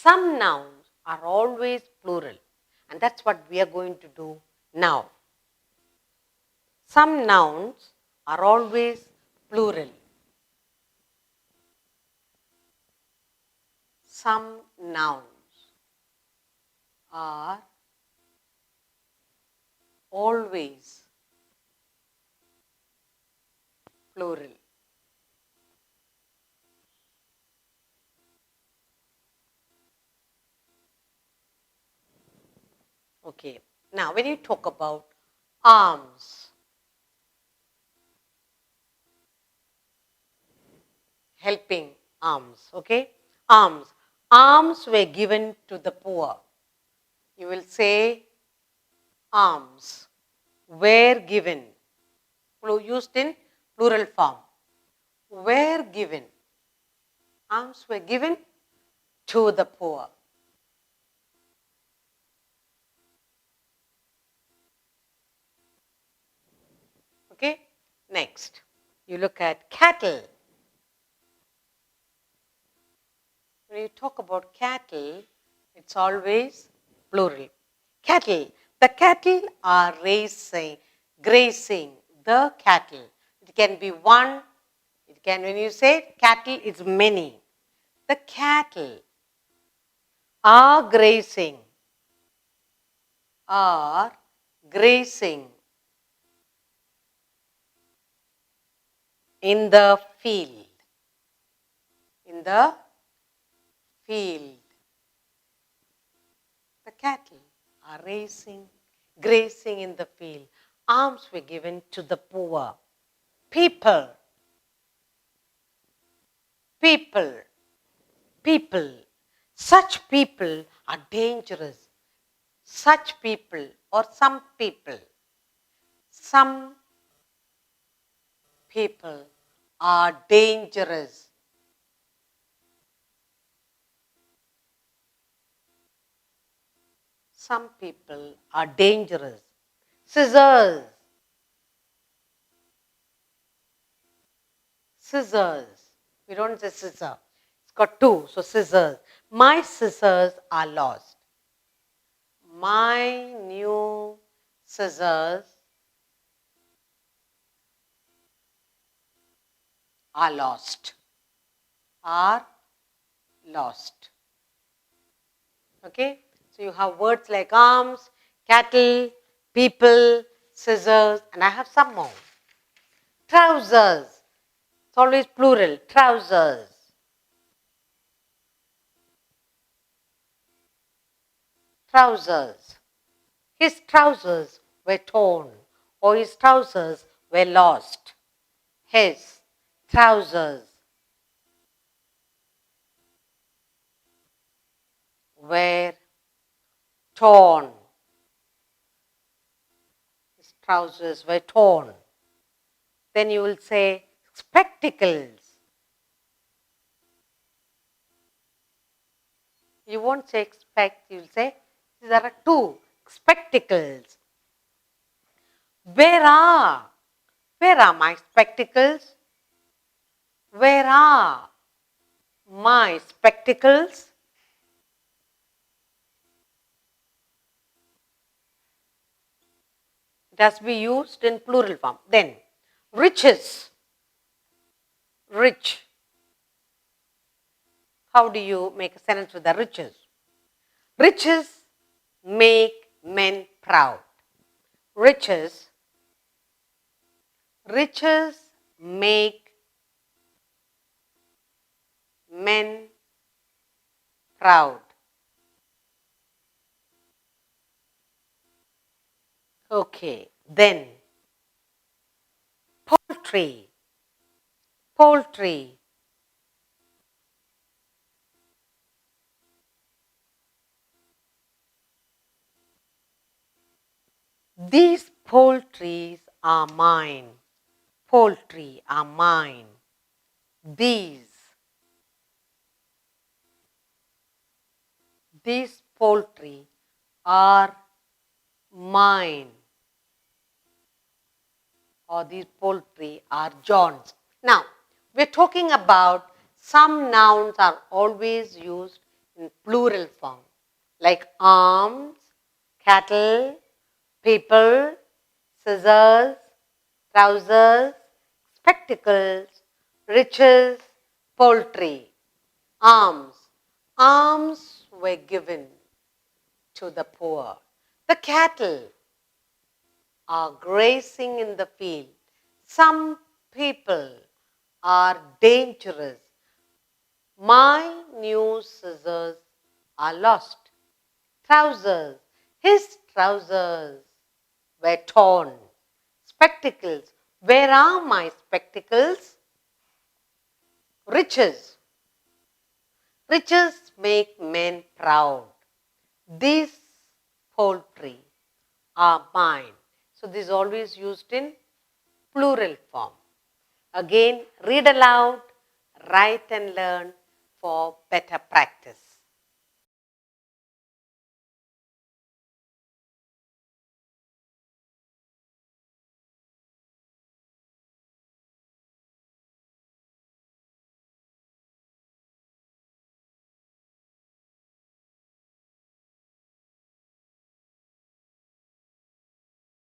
Some nouns are always plural, and that's what we are going to do now. Some nouns are always plural. Some nouns are always plural. Okay. Now, when you talk about arms, helping arms, okay? Arms. Arms were given to the poor. You will say arms were given, used in plural form. Were given. Alms were given to the poor. Okay? Next, you look at cattle. When you talk about cattle, it's always plural. Cattle. The cattle are grazing the cattle. It can be one. It can, when you say cattle, it's many. The cattle are grazing. Are grazing in the field. In the field. The cattle are grazing in the field. Alms were given to the poor. People. Such people are dangerous. Such people or some people. Some people are dangerous. Some people are dangerous. Scissors. We don't say scissor. It's got two, so scissors. My scissors are lost. My new scissors are lost. Are lost. Okay? So you have words like arms, cattle, people, scissors, and I have some more. Trousers. It's always plural. Trousers. Trousers. His trousers were torn, or his trousers were lost. His trousers were torn. His trousers were torn. Then you will say spectacles. You won't say expect, you will say there are two spectacles. Where are my spectacles? Where are my spectacles? It has to be used in plural form. Then, riches. Rich. How do you make a sentence with the riches? Riches make men proud. Riches make men proud. Okay, then poultry. Poultry. These poultries are mine. Poultry are mine. These poultry are mine. Or these poultry are John's. Now, we're talking about some nouns are always used in plural form, like arms, cattle, people, scissors, trousers, spectacles, riches, poultry, alms. Alms were given to the poor. The cattle are grazing in the field. Some people are dangerous. My new scissors are lost. Trousers. His trousers were torn. Spectacles. Where are my spectacles? Riches. Riches make men proud. These poultry are mine. So this is always used in plural form. Again, read aloud, write and learn for better practice.